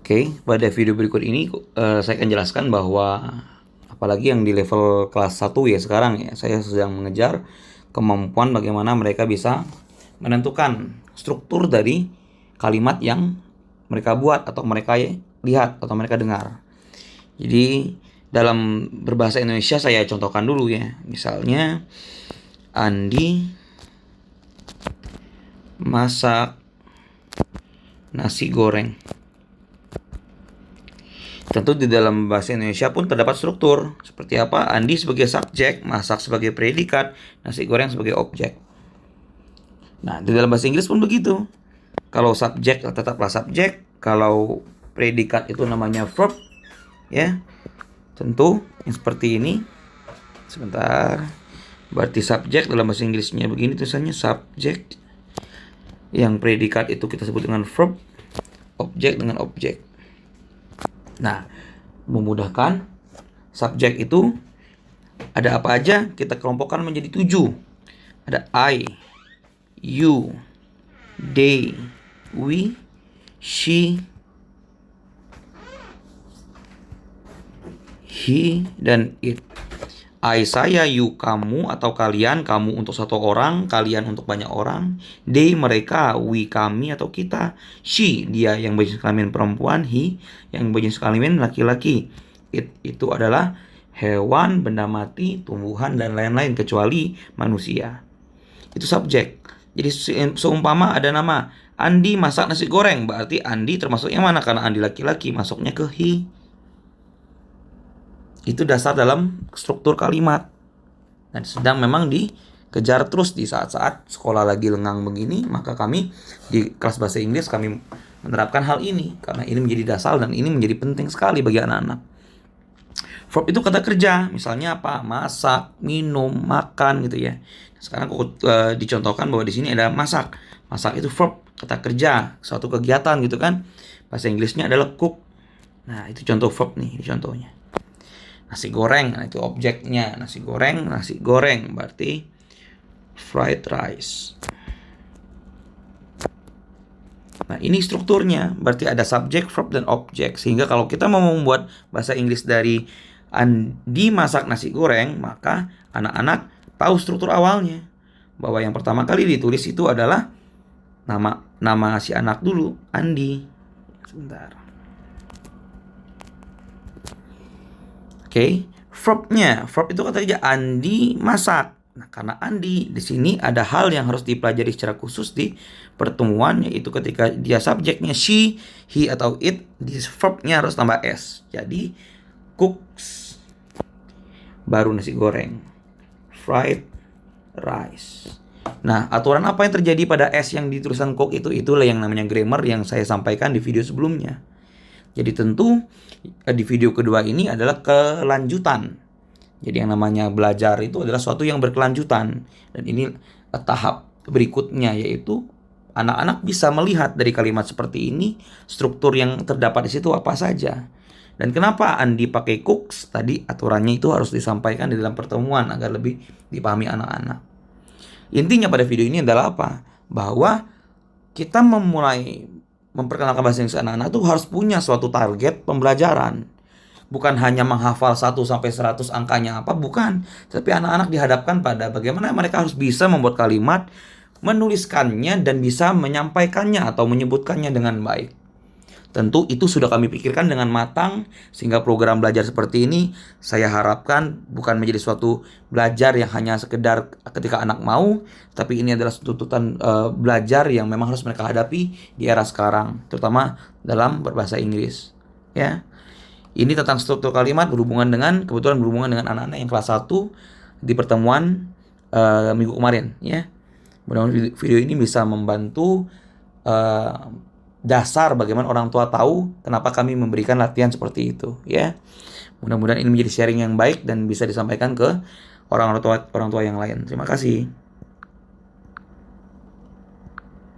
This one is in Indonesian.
Oke, pada video berikut ini saya akan jelaskan bahwa apalagi yang di level kelas 1 ya sekarang ya, saya sedang mengejar kemampuan bagaimana mereka bisa menentukan struktur dari kalimat yang mereka buat atau mereka lihat atau mereka dengar. Jadi dalam berbahasa Indonesia saya contohkan dulu ya. Misalnya Andi masak nasi goreng. Tentu di dalam bahasa Indonesia pun terdapat struktur. Seperti apa? Andi sebagai subjek, masak sebagai predikat, nasi goreng sebagai objek. Nah, di dalam bahasa Inggris pun begitu. Kalau subjek tetaplah subjek, kalau predikat itu namanya verb, ya. Tentu yang seperti ini. Sebentar. Berarti subjek dalam bahasa Inggrisnya begini tulisannya subjek. Yang predikat itu kita sebut dengan verb, objek dengan objek. Nah, memudahkan subjek itu ada apa aja kita kelompokkan menjadi 7. Ada I, you, they, we, she, he, dan it. I saya, you kamu atau kalian, kamu untuk satu orang, kalian untuk banyak orang. They mereka, we kami atau kita. She dia yang berjenis kelamin perempuan, he yang berjenis kelamin laki-laki. It itu adalah hewan, benda mati, tumbuhan dan lain-lain kecuali manusia. Itu subjek. Jadi seumpama ada nama Andi masak nasi goreng, berarti Andi termasuk yang mana? Karena Andi laki-laki, masuknya ke he. Itu dasar dalam struktur kalimat. Dan sedang memang dikejar terus di saat-saat sekolah lagi lengang begini, maka kami di kelas bahasa Inggris kami menerapkan hal ini karena ini menjadi dasar dan ini menjadi penting sekali bagi anak-anak. Verb itu kata kerja, misalnya apa? Masak, minum, makan gitu ya. Sekarang aku dicontohkan bahwa di sini ada masak. Masak itu verb, kata kerja, suatu kegiatan gitu kan. Bahasa Inggrisnya adalah cook. Nah, itu contoh verb nih, contohnya. Nasi goreng, nah itu objeknya. Nasi goreng berarti fried rice. Nah, ini strukturnya. Berarti ada subjek, verb, dan objek. Sehingga kalau kita mau membuat bahasa Inggris dari Andi masak nasi goreng, maka anak-anak tahu struktur awalnya. Bahwa yang pertama kali ditulis itu adalah nama si anak dulu, Andi. Sebentar. Oke, verbnya, verb itu kata kerja Andi masak. Nah, karena Andi di sini ada hal yang harus dipelajari secara khusus di pertemuan, yaitu ketika dia subjeknya she, he atau it, di verbnya harus tambah s. Jadi cooks, baru nasi goreng, fried rice. Nah, aturan apa yang terjadi pada s yang di tulisan cook itulah yang namanya grammar yang saya sampaikan di video sebelumnya. Jadi tentu di video kedua ini adalah kelanjutan. Jadi yang namanya belajar itu adalah suatu yang berkelanjutan. Dan ini tahap berikutnya, yaitu anak-anak bisa melihat dari kalimat seperti ini struktur yang terdapat di situ apa saja. Dan kenapa Andi pakai cooks? Tadi aturannya itu harus disampaikan di dalam pertemuan agar lebih dipahami anak-anak. Intinya pada video ini adalah apa? Bahwa kita memulai memperkenalkan bahasa Inggris anak-anak itu harus punya suatu target pembelajaran. Bukan hanya menghafal 1-100 angkanya apa, bukan. Tapi anak-anak dihadapkan pada bagaimana mereka harus bisa membuat kalimat, menuliskannya, dan bisa menyampaikannya atau menyebutkannya dengan baik. Tentu itu sudah kami pikirkan dengan matang, sehingga program belajar seperti ini saya harapkan bukan menjadi suatu belajar yang hanya sekedar ketika anak mau, tapi ini adalah tuntutan belajar yang memang harus mereka hadapi di era sekarang, terutama dalam berbahasa Inggris. Ya, ini tentang struktur kalimat kebetulan berhubungan dengan anak-anak yang kelas 1 di pertemuan minggu kemarin. Ya, mudah-mudahan video ini bisa membantu dasar bagaimana orang tua tahu kenapa kami memberikan latihan seperti itu, ya. Mudah-mudahan ini menjadi sharing yang baik dan bisa disampaikan ke orang tua yang lain. Terima kasih.